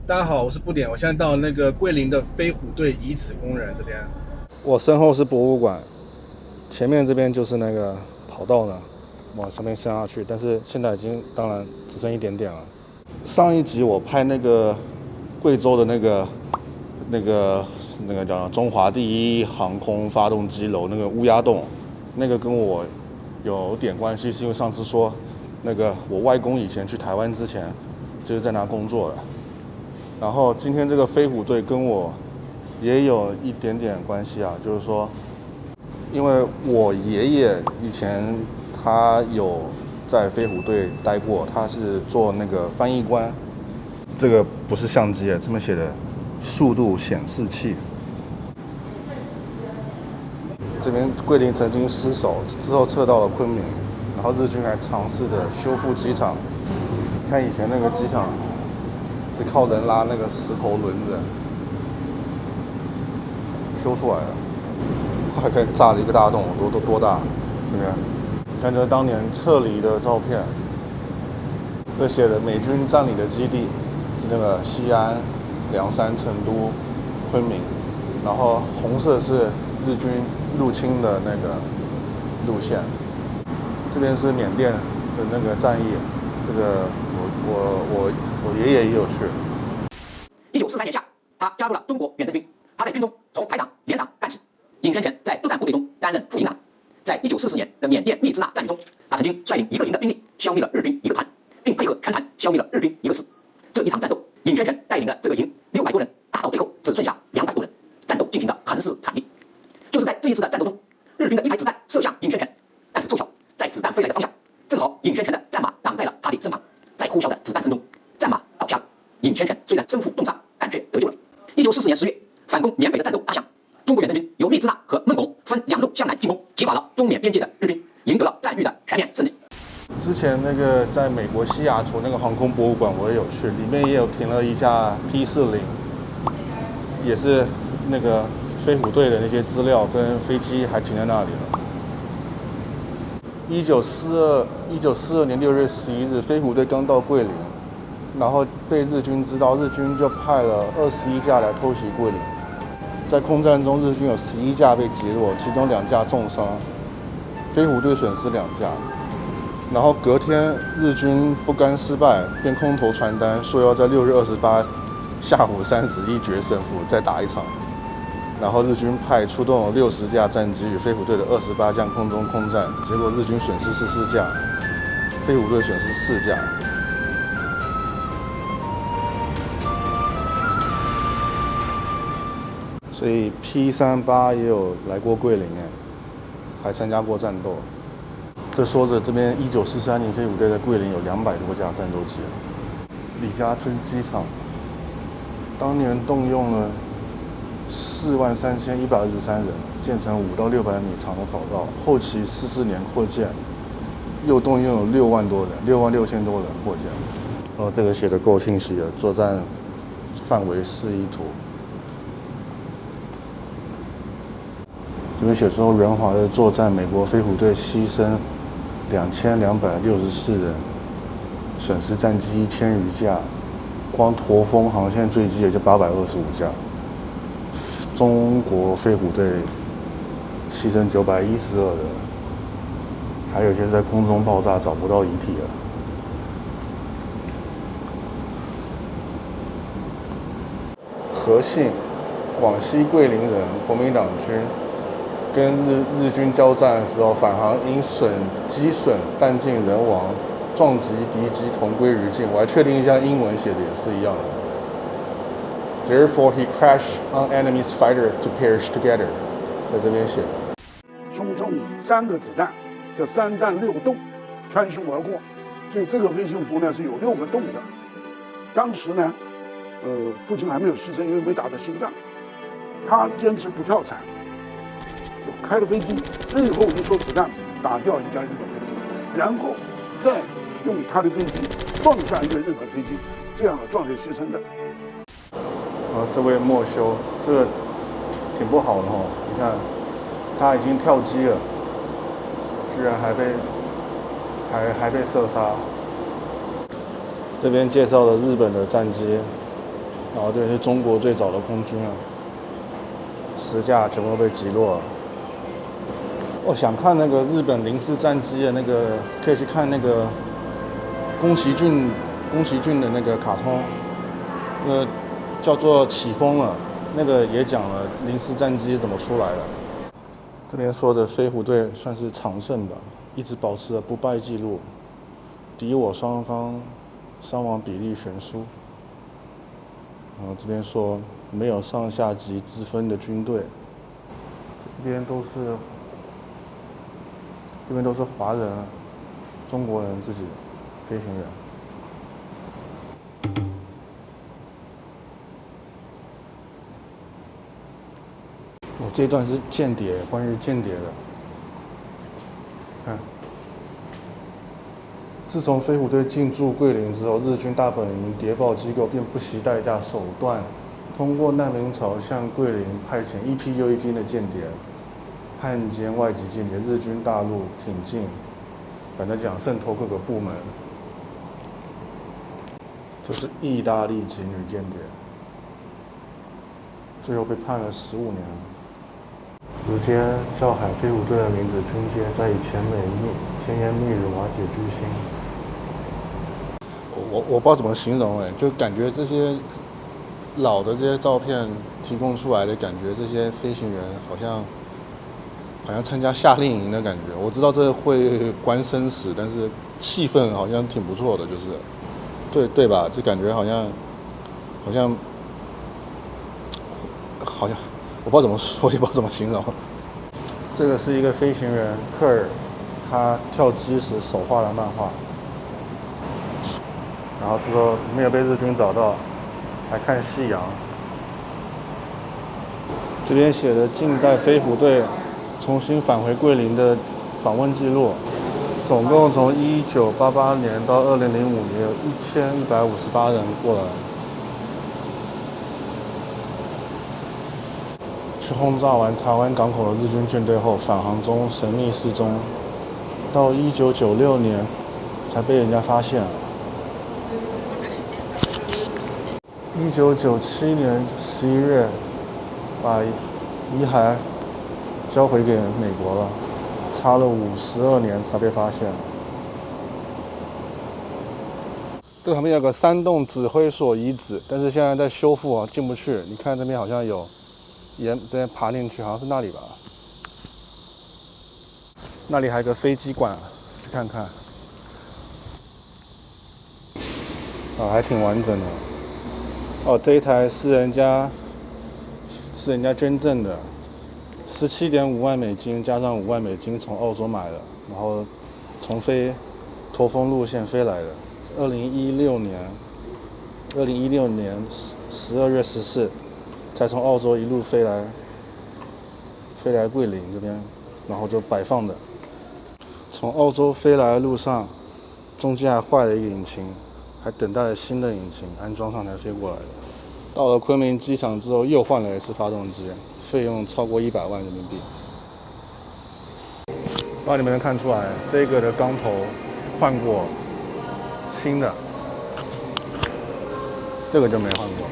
大家好，我是不点，我现在到那个桂林的飞虎队遗址公园这边。我身后是博物馆，前面这边就是那个跑道呢，往上面伸下去，但是现在已经当然只剩一点点了。上一集我拍那个贵州的那个叫中华第一航空发动机楼那个乌鸦洞，那个跟我有点关系，是因为上次说那个我外公以前去台湾之前就是在那工作的。然后今天这个飞虎队跟我也有一点点关系啊，就是说，因为我爷爷以前他有在飞虎队待过，他是做那个翻译官。这个不是相机啊，这么写的速度显示器。这边桂林曾经失守，之后撤到了昆明，然后日军还尝试着修复机场。看以前那个机场是靠人拉那个石头轮子修出来的，还可以炸了一个大洞，多大？这边看这当年撤离的照片，这写的美军占领的基地是那个西安、凉山、成都、昆明，然后红色是日军入侵的那个路线。这边是缅甸的那个战役，这个我爷爷也有去。1943年夏，他加入了中国远征军。他在军中从排长、连长干起。尹宣权在作战部队中担任副营长。在1944年的缅甸密支那战役中，他曾经率领1个营的兵力消灭了日军1个团，并配合全团消灭了日军1个师。这一场战斗，尹宣权带领的这个营600多人，打到最后只剩下200多人，战斗进行的很是惨烈。就是在这一次的战斗中，日军的一排子弹射向尹宣权，但是凑巧在子弹飞来的方向，正好尹宣权的战马挡在了他的身旁，在呼啸的子弹声中，战马倒下了。尹宣权虽然身负重伤，但却得救了。1944年10月，反攻缅北的战斗打响，中国远征军由密支那和孟拱分2路向南进攻，击垮了中缅边界的日军，赢得了战役的全面胜利。之前那个在美国西雅图那个航空博物馆我也有去，里面也有停了一架 P-40，也是那个飞虎队的那些资料跟飞机还停在那里了。1942年6月11日，飞虎队刚到桂林，然后被日军知道，日军就派了21架来偷袭桂林。在空战中，日军有11架被击落，其中2架重伤，飞虎队损失2架。然后隔天，日军不甘失败，便空投传单说要在6月28下午3时一决胜负，再打一场。然后日军派出动了60架战机与飞虎队的28架空中空战，结果日军损失14架，飞虎队损失4架。所以 P-38也有来过桂林还参加过战斗。这说着，这边1943年飞虎队在桂林有200多架战斗机。李家村机场当年动用了43123人，建成5到600米长的跑道。后期44年扩建，又动用了6万多人，66000多人扩建。这个写的够清晰了，作战范围示意图。这边写说仁华的作战，美国飞虎队牺牲2264人，损失战机1000余架，光驼峰航线坠机也就825架。中国飞虎队牺牲912人，还有些在空中爆炸找不到遗体了。何姓，广西桂林人，国民党军。跟日军交战的时候，返航因机损、弹尽人亡，撞击敌机同归于尽。我还确定一下，英文写的也是一样的。Therefore, he crashed on enemy's fighter to perish together。在这边写的。胸中3个子弹，这3弹6洞，穿胸而过，所以这个飞行服呢是有6个洞的。当时呢，父亲还没有牺牲，因为没打到心脏，他坚持不跳伞。开了飞机，最后一梭子弹打掉一架日本飞机，然后再用他的飞机撞下一个日本飞机，这样壮烈牺牲的。这位莫修，这个挺不好的哦。你看，他已经跳机了，居然还被射杀。这边介绍了日本的战机，然后这也是中国最早的空军啊，10架全部被击落了。我想看那个日本零式战机的那个，可以去看那个宫崎骏的那个卡通，叫做《起风了》，那个也讲了零式战机怎么出来的。这边说的飞虎队算是常胜吧，一直保持了不败记录，敌我双方伤亡比例悬殊。然后这边说没有上下级之分的军队，这边都是华人，中国人自己飞行员。这段是间谍，关于间谍的。看，自从飞虎队进驻桂林之后，日军大本营谍报机构便不惜代价手段，通过难民潮向桂林派遣一批又一批的间谍，汉奸外籍间谍，日军大陆挺进，反正讲渗透各个部门。这是意大利籍女间谍，最后被判了15年。直接叫喊飞虎队的名字，军阶再以甜言蜜语瓦解居心。我不知道怎么形容就感觉这些老的这些照片提供出来的感觉，这些飞行员好像参加夏令营的感觉。我知道这会关生死，但是气氛好像挺不错的，就是对吧？这感觉好像我不知道怎么说，也不知道怎么形容。这个是一个飞行员科尔，他跳机时手画的漫画，然后之后没有被日军找到，还看夕阳。这边写的近代飞虎队重新返回桂林的访问记录，总共从1988年到2005年有1158人过来。去轰炸完台湾港口的日军舰队后，返航中神秘失踪，到1996年才被人家发现。1997年11月，把遗骸交回给美国了，查了52年才被发现。这旁边有个山洞指挥所遗址，但是现在在修复啊，进不去。你看这边好像有。这边爬进去，好像是那里吧。那里还有个飞机馆，去看看。还挺完整的。这一台是人家捐赠的，17.5万美金加上5万美金从澳洲买的，然后从驼峰路线飞来的。2016年12月14。才从澳洲一路飞来桂林这边，然后就摆放的。从澳洲飞来的路上，中间还坏了一个引擎，还等待了新的引擎安装上才飞过来的。到了昆明机场之后，又换了一次发动机，费用超过100万人民币。不知道你们能看出来，这个的钢头换过新的，这个就没换过。